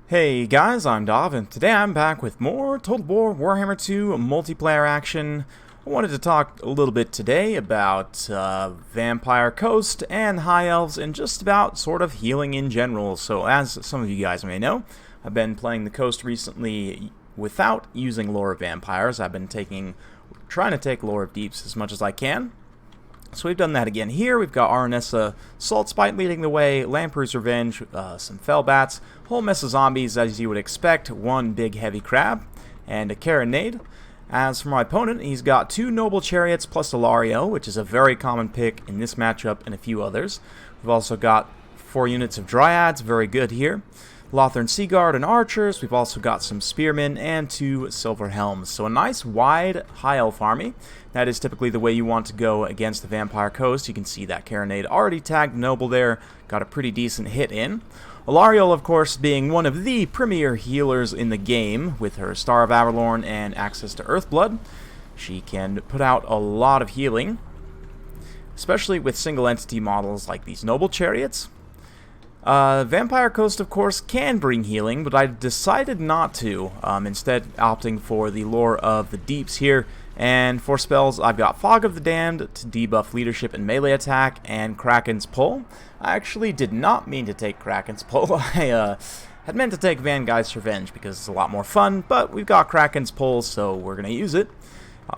Hey guys, I'm Dov, and today I'm back with more Total War Warhammer 2 multiplayer action. I wanted to talk a little bit today about Vampire Coast and High Elves and just about sort of healing in general. So as some of you guys may know, I've been playing the Coast recently without using Lore of Vampires. I've been trying to take Lore of Deeps as much as I can. So we've done that again here. We've got Arnessa Saltspite leading the way, Lamprey's Revenge, some Fellbats, whole mess of zombies as you would expect, one big heavy crab, and a Carronade. As for my opponent, he's got two Noble Chariots plus a Lario, which is a very common pick in this matchup and a few others. We've also got 4 units of Dryads, very good here. Lothern Seaguard and Archers. We've also got some Spearmen and 2 Silver Helms. So a nice wide High Elf army. That is typically the way you want to go against the Vampire Coast. You can see that Carronade already tagged Noble there. Got a pretty decent hit in. Alariel, of course, being one of the premier healers in the game with her Star of Avalorn and access to Earthblood. She can put out a lot of healing, especially with single entity models like these Noble Chariots. Vampire Coast, of course, can bring healing, but I decided not to, instead opting for the Lore of the Deeps here. And for spells, I've got Fog of the Damned to debuff leadership and melee attack, and Kraken's Pull. I actually did not mean to take Kraken's Pull. I had meant to take Van Geist's Revenge because it's a lot more fun, but we've got Kraken's Pull, so we're going to use it.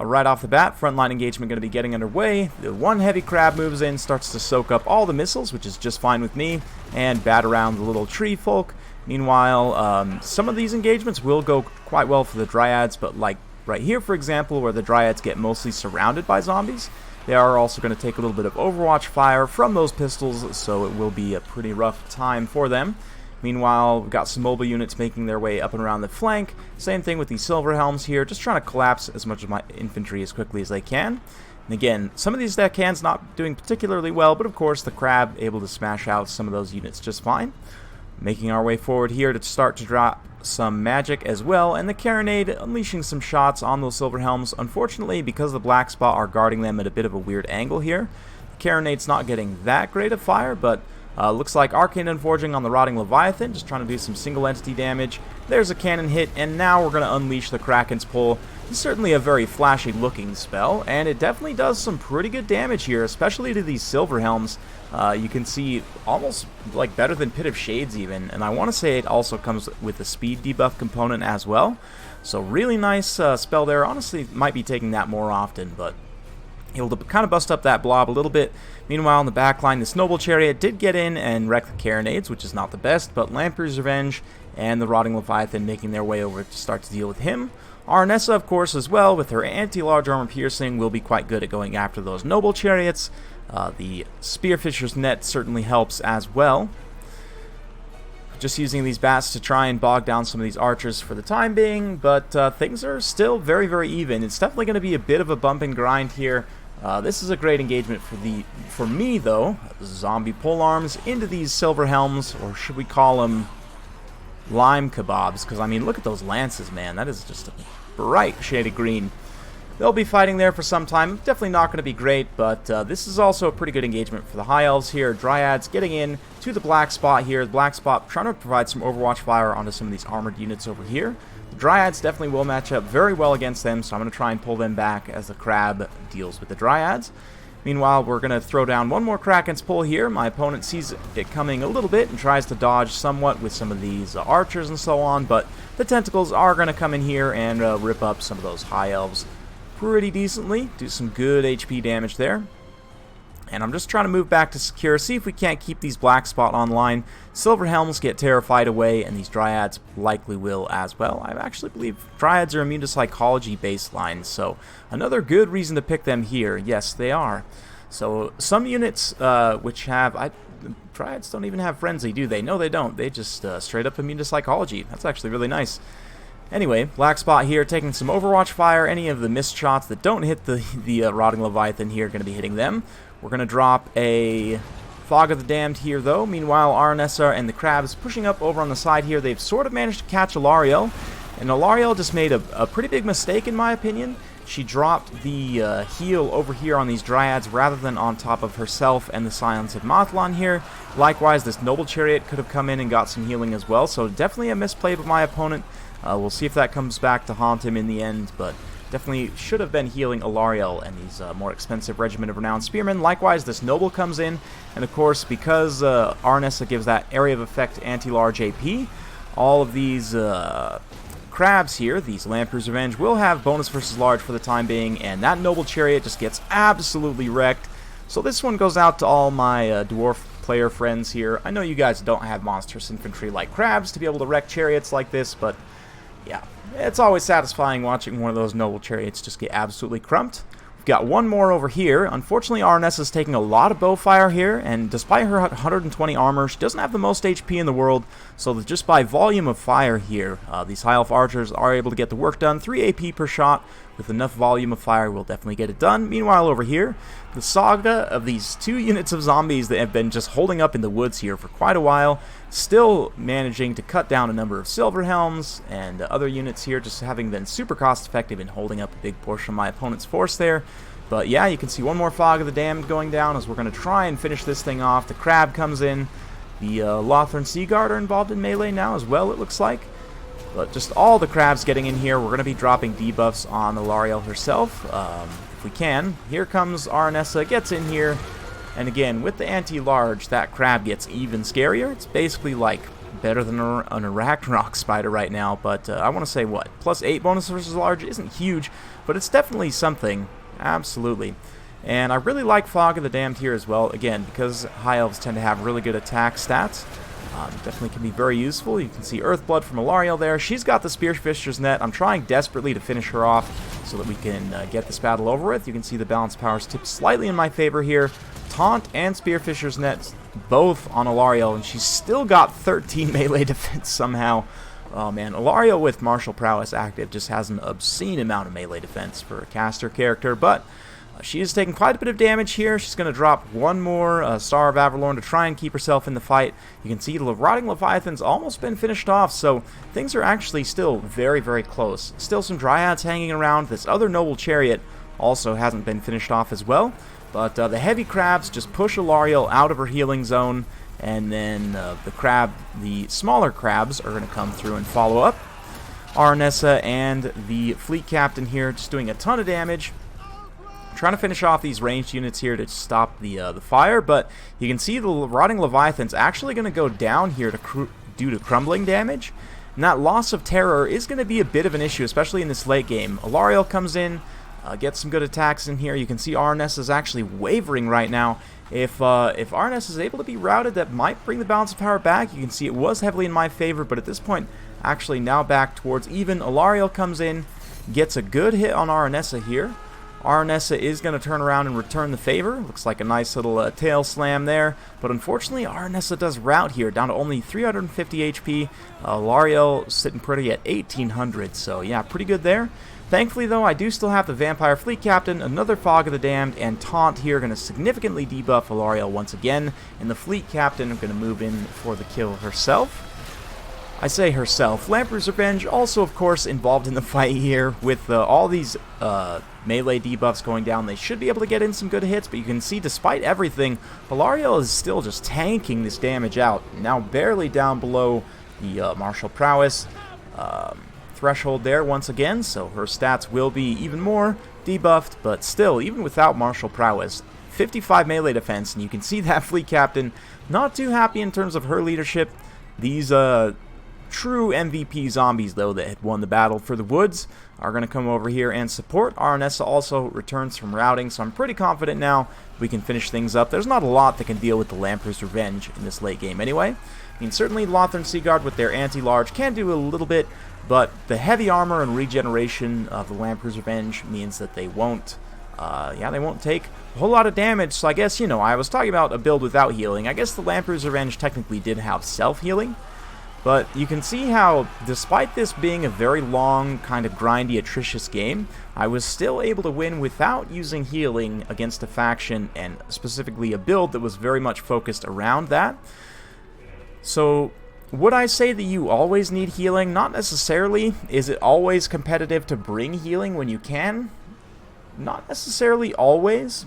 Right off the bat, frontline engagement going to be getting underway. The one heavy crab moves in, starts to soak up all the missiles, which is just fine with me, and bat around the little tree folk. Meanwhile, some of these engagements will go quite well for the Dryads, but like right here, for example, where the Dryads get mostly surrounded by zombies, they are also going to take a little bit of Overwatch fire from those pistols, so it will be a pretty rough time for them. Meanwhile, we've got some mobile units making their way up and around the flank. Same thing with these Silver Helms here, just trying to collapse as much of my infantry as quickly as they can. And again, some of these deckhands not doing particularly well, but of course the Crab able to smash out some of those units just fine. Making our way forward here to start to drop some magic as well, and the Carronade unleashing some shots on those Silver Helms. Unfortunately, because the Black Spot are guarding them at a bit of a weird angle here, the Carronade's not getting that great of fire, but looks like Arcane Unforging on the Rotting Leviathan, just trying to do some single entity damage. There's a cannon hit, and now we're going to unleash the Kraken's Pull. It's certainly a very flashy looking spell, and it definitely does some pretty good damage here, especially to these Silver Helms. You can see almost like better than Pit of Shades even, and I want to say it also comes with a speed debuff component as well. So really nice spell there. Honestly, might be taking that more often, but able to kind of bust up that blob a little bit. Meanwhile, in the back line, this Noble Chariot did get in and wreck the Carronades, which is not the best, but Lamprey's Revenge and the Rotting Leviathan making their way over to start to deal with him. Arnessa, of course, as well, with her anti-large armor piercing, will be quite good at going after those Noble Chariots. The Spearfisher's Net certainly helps as well. Just using these bats to try and bog down some of these archers for the time being, but things are still very, very even. It's definitely going to be a bit of a bump and grind here. This is a great engagement for me, though. Zombie polearms into these Silver Helms, or should we call them lime kebabs? Because, I mean, look at those lances, man. That is just a bright shade of green. They'll be fighting there for some time. Definitely not going to be great, but this is also a pretty good engagement for the High Elves here. Dryads getting in to the Black Spot here. The Black Spot trying to provide some Overwatch fire onto some of these armored units over here. The Dryads definitely will match up very well against them, so I'm going to try and pull them back as the Crab deals with the Dryads. Meanwhile, we're going to throw down one more Kraken's Pull here. My opponent sees it coming a little bit and tries to dodge somewhat with some of these archers and so on, but the tentacles are going to come in here and rip up some of those High Elves pretty decently, do some good HP damage there. And I'm just trying to move back to secure, see if we can't keep these Black Spot online. Silver Helms get terrified away, and these Dryads likely will as well. I actually believe Dryads are immune to psychology baseline, so another good reason to pick them here. Yes, they are. So some units which have... Dryads don't even have Frenzy, do they? No, they don't. They just straight up immune to psychology. That's actually really nice. Anyway, Black Spot here taking some Overwatch fire. Any of the missed shots that don't hit the Rotting Leviathan here are going to be hitting them. We're going to drop a Fog of the Damned here, though. Meanwhile, Arnessa and the Crabs pushing up over on the side here. They've sort of managed to catch Alariel, and Alariel just made a pretty big mistake, in my opinion. she dropped the heal over here on these Dryads rather than on top of herself and the Silence of Mothlon here. Likewise, this Noble Chariot could have come in and got some healing as well, so definitely a misplay by my opponent. We'll see if that comes back to haunt him in the end, but definitely should have been healing Alariel and these more expensive Regiment of Renowned Spearmen. Likewise, this Noble comes in, and of course, because Arnessa gives that area of effect anti-large AP, all of these crabs here, these Lamprey's Revenge, will have bonus versus large for the time being, and that Noble Chariot just gets absolutely wrecked. So this one goes out to all my Dwarf player friends here. I know you guys don't have monstrous infantry like crabs to be able to wreck chariots like this, but yeah, it's always satisfying watching one of those Noble Chariots just get absolutely crumped. We've got one more over here. Unfortunately, Arnessa is taking a lot of bow fire here, and despite her 120 armor, she doesn't have the most HP in the world, so just by volume of fire here, these High Elf archers are able to get the work done. 3 AP per shot. With enough volume of fire, we'll definitely get it done. Meanwhile, over here, the saga of these 2 units of zombies that have been just holding up in the woods here for quite a while, still managing to cut down a number of Silver Helms and other units here, just having been super cost-effective in holding up a big portion of my opponent's force there. But yeah, you can see one more Fog of the Damned going down as we're going to try and finish this thing off. The Crab comes in. The Lothern Seaguard are involved in melee now as well, it looks like. But just all the crabs getting in here. We're going to be dropping debuffs on Alariel herself, if we can. Here comes Arnessa, gets in here, and again, with the anti-large, that crab gets even scarier. It's basically like better than an Arachnrock spider right now, but I want to say what? +8 bonus versus large isn't huge, but it's definitely something. Absolutely. And I really like Fog of the Damned here as well, again, because High Elves tend to have really good attack stats. Definitely can be very useful. You can see Earthblood from Alariel there. She's got the Spearfisher's Net. I'm trying desperately to finish her off so that we can get this battle over with. You can see the balance powers tipped slightly in my favor here. Taunt and Spearfisher's Net both on Alariel, and she's still got 13 melee defense somehow. Oh man, Alariel with Martial Prowess active just has an obscene amount of melee defense for a caster character, but she is taking quite a bit of damage here. She's going to drop one more Star of Avalorn to try and keep herself in the fight. You can see the Rotting Leviathan's almost been finished off, so things are actually still very, very close. Still some Dryads hanging around. This other Noble Chariot also hasn't been finished off as well. But the heavy crabs just push Alariel out of her healing zone, and then the smaller crabs are going to come through and follow up. Arnessa and the Fleet Captain here just doing a ton of damage. Trying to finish off these ranged units here to stop the fire, but you can see the Rotting Leviathan's actually going to go down here due to crumbling damage, and that loss of terror is going to be a bit of an issue, especially in this late game. Alariel comes in, gets some good attacks in here. You can see Arnessa is actually wavering right now. If Arnessa is able to be routed, that might bring the balance of power back. You can see it was heavily in my favor, but at this point, actually now back towards even. Alariel comes in, gets a good hit on Arnessa here. Arnessa is going to turn around and return the favor. Looks like a nice little tail slam there. But unfortunately, Arnessa does rout here, down to only 350 HP. Alariel sitting pretty at 1800, so yeah, pretty good there. Thankfully, though, I do still have the Vampire Fleet Captain, another Fog of the Damned, and Taunt here, going to significantly debuff Alariel once again. And the Fleet Captain going to move in for the kill herself. I say herself. Lamprey's Revenge also, of course, involved in the fight here with all these melee debuffs going down. They should be able to get in some good hits, but you can see, despite everything, Alariel is still just tanking this damage out. Now barely down below the Martial Prowess threshold there once again, so her stats will be even more debuffed, but still, even without Martial Prowess, 55 melee defense, and you can see that Fleet Captain not too happy in terms of her leadership. These true MVP zombies, though, that had won the battle for the woods are going to come over here and support. Arnessa also returns from routing, so I'm pretty confident now we can finish things up. There's not a lot that can deal with the Lamprey's Revenge in this late game anyway. I mean, certainly Lothern Seaguard with their anti-large can do a little bit, but the heavy armor and regeneration of the Lamprey's Revenge means that they won't they won't take a whole lot of damage. So I guess, you know, I was talking about a build without healing. I guess the Lamprey's Revenge technically did have self-healing. But you can see how, despite this being a very long, kind of grindy, atrocious game, I was still able to win without using healing against a faction, and specifically a build that was very much focused around that. So, would I say that you always need healing? Not necessarily. Is it always competitive to bring healing when you can? Not necessarily always.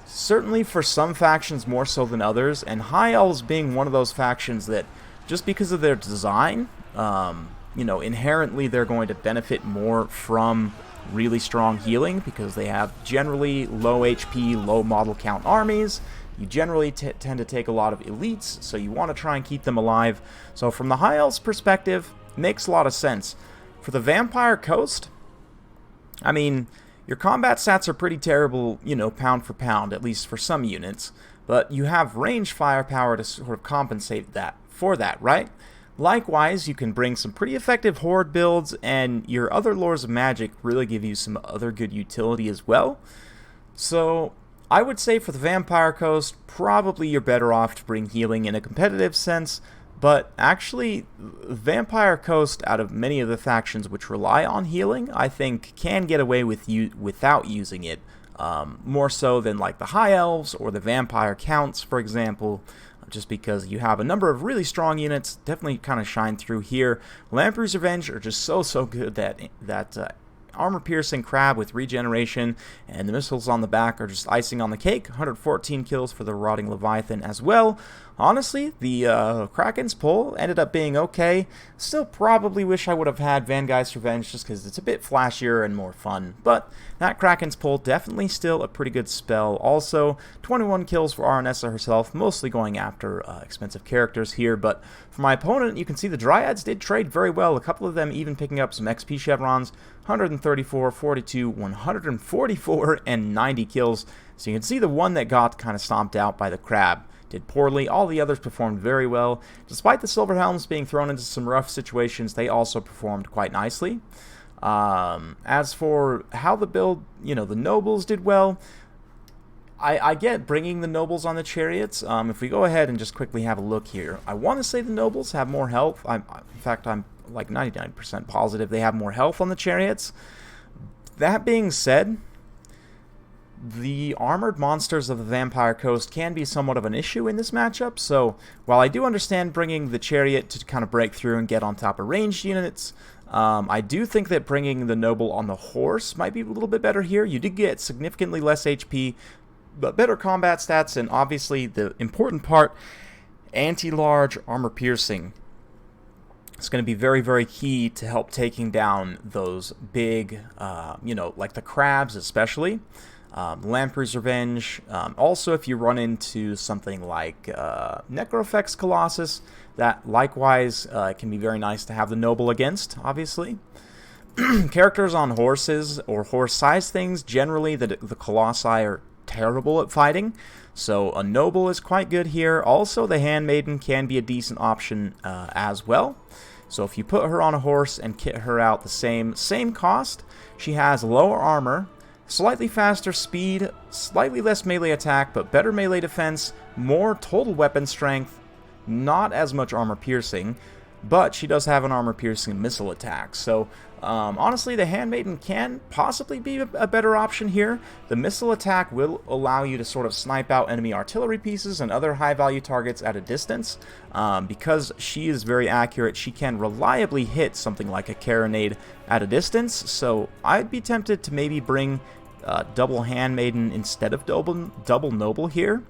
Certainly for some factions more so than others, and High Elves being one of those factions that, just because of their design, you know, inherently they're going to benefit more from really strong healing because they have generally low HP, low model count armies. You generally tend to take a lot of elites, so you want to try and keep them alive. So from the High Elves perspective, makes a lot of sense. For the Vampire Coast, I mean, your combat stats are pretty terrible, you know, pound for pound, at least for some units, but you have range firepower to sort of compensate for that, right? Likewise, you can bring some pretty effective horde builds, and your other lores of magic really give you some other good utility as well. So I would say for the Vampire Coast, probably you're better off to bring healing in a competitive sense, but actually, Vampire Coast, out of many of the factions which rely on healing, I think can get away with without using it, more so than like the High Elves or the Vampire Counts, for example, just because you have a number of really strong units, definitely kind of shine through here. Lamprey's Revenge are just so good that armor-piercing crab with regeneration, and the missiles on the back are just icing on the cake. 114 kills for the Rotting Leviathan as well. Honestly, the Kraken's pull ended up being okay. Still probably wish I would have had Van Geist's Revenge just because it's a bit flashier and more fun. But that Kraken's pull definitely still a pretty good spell. Also, 21 kills for Aranessa herself, mostly going after expensive characters here. But for my opponent, you can see the Dryads did trade very well. A couple of them even picking up some XP chevrons. 134, 42, 144, and 90 kills. So you can see the one that got kind of stomped out by the crab did poorly. All the others performed very well. Despite the Silver Helms being thrown into some rough situations, they also performed quite nicely. As for how the build, you know, the nobles did well, I get bringing the nobles on the chariots. If we go ahead and just quickly have a look here, I want to say the nobles have more health. In fact, I'm like 99% positive they have more health on the chariots. That being said, the armored monsters of the Vampire Coast can be somewhat of an issue in this matchup, so while I do understand bringing the chariot to kind of break through and get on top of ranged units, I do think that bringing the noble on the horse might be a little bit better here. You did get significantly less HP, but better combat stats, and obviously the important part, anti-large armor piercing. It's going to be very, very key to help taking down those big, you know, like the crabs especially. Lamprey's Revenge. Also, if you run into something like Necrofex Colossus, that likewise can be very nice to have the noble against, obviously. Characters on horses or horse-sized things, generally the Colossi are terrible at fighting, so a noble is quite good here. Also, the Handmaiden can be a decent option as well. So if you put her on a horse and kit her out the same cost, she has lower armor, slightly faster speed, slightly less melee attack, but better melee defense, more total weapon strength, not as much armor piercing, but she does have an armor piercing missile attack. So honestly, the Handmaiden can possibly be a better option here. The missile attack will allow you to sort of snipe out enemy artillery pieces and other high value targets at a distance. Because she is very accurate, she can reliably hit something like a carronade at a distance. So I'd be tempted to maybe bring double Handmaiden instead of double noble here.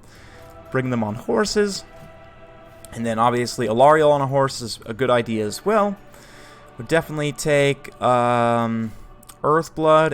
Bring them on horses. And then obviously Alariel on a horse is a good idea as well. Would definitely take Earthblood,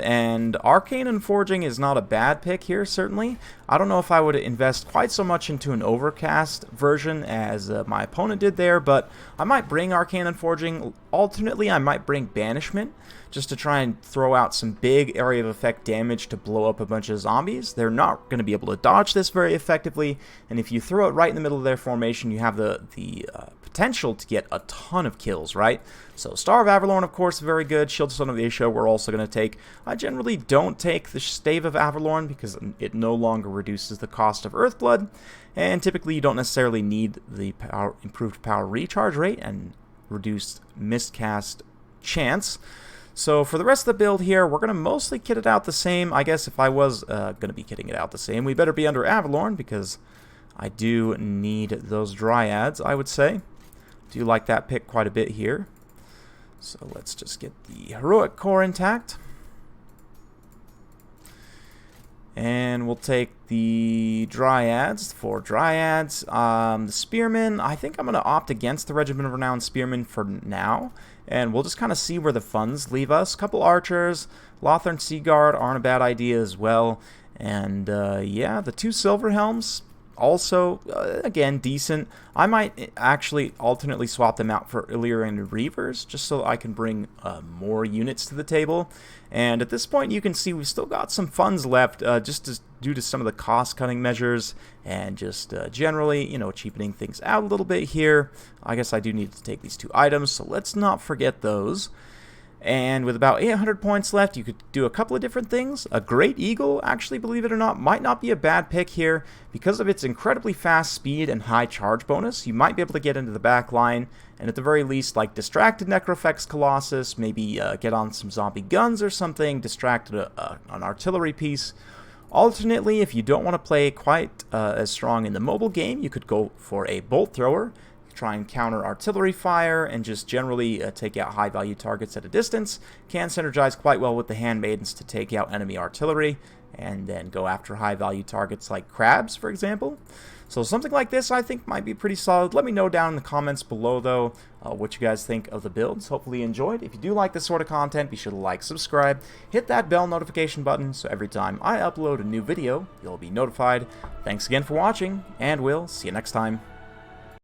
and Arcane and Forging is not a bad pick here, certainly. I don't know if I would invest quite so much into an Overcast version as my opponent did there, but I might bring Arcane and Forging. Alternately, I might bring Banishment, just to try and throw out some big area of effect damage to blow up a bunch of zombies. They're not going to be able to dodge this very effectively, and if you throw it right in the middle of their formation, you have the potential to get a ton of kills, right? So Star of Avalorn, of course, very good. Shield Son of Asia we're also going to take. I generally don't take the Stave of Avalorn because it no longer reduces the cost of Earthblood, and typically you don't necessarily need the improved power recharge rate and reduced miscast chance. So for the rest of the build here, we're going to mostly kit it out the same. I guess if I was going to be kitting it out the same, we better be under Avalorn because I do need those Dryads, I would say. Do like that pick quite a bit here. So let's just get the Heroic Core intact. And we'll take the Dryads, 4 Dryads. The Spearmen, I think I'm going to opt against the Regiment of Renowned Spearmen for now. And we'll just kind of see where the funds leave us. Couple Archers, Lothern Sea Guard aren't a bad idea as well. And yeah, the 2 Silver Helms, also, again, decent. I might actually alternately swap them out for Illyrian Reavers, just so I can bring more units to the table. And at this point, you can see we've still got some funds left, due to some of the cost-cutting measures, and just generally, you know, cheapening things out a little bit here. I guess I do need to take these 2 items, so let's not forget those. And with about 800 points left, you could do a couple of different things. A Great Eagle, actually, believe it or not, might not be a bad pick here. Because of its incredibly fast speed and high charge bonus, you might be able to get into the back line, and at the very least, like, distracted Necrofex Colossus, maybe get on some zombie guns or something, distract an artillery piece. Alternately, if you don't want to play quite as strong in the mobile game, you could go for a Bolt Thrower. Try and counter artillery fire and just generally take out high value targets at a distance. Can synergize quite well with the Handmaidens to take out enemy artillery and then go after high value targets like crabs, for example. So something like this I think might be pretty solid. Let me know down in the comments below though what you guys think of the builds. Hopefully you enjoyed. If you do like this sort of content, be sure to like, subscribe, hit that bell notification button so every time I upload a new video, you'll be notified. Thanks again for watching, and we'll see you next time.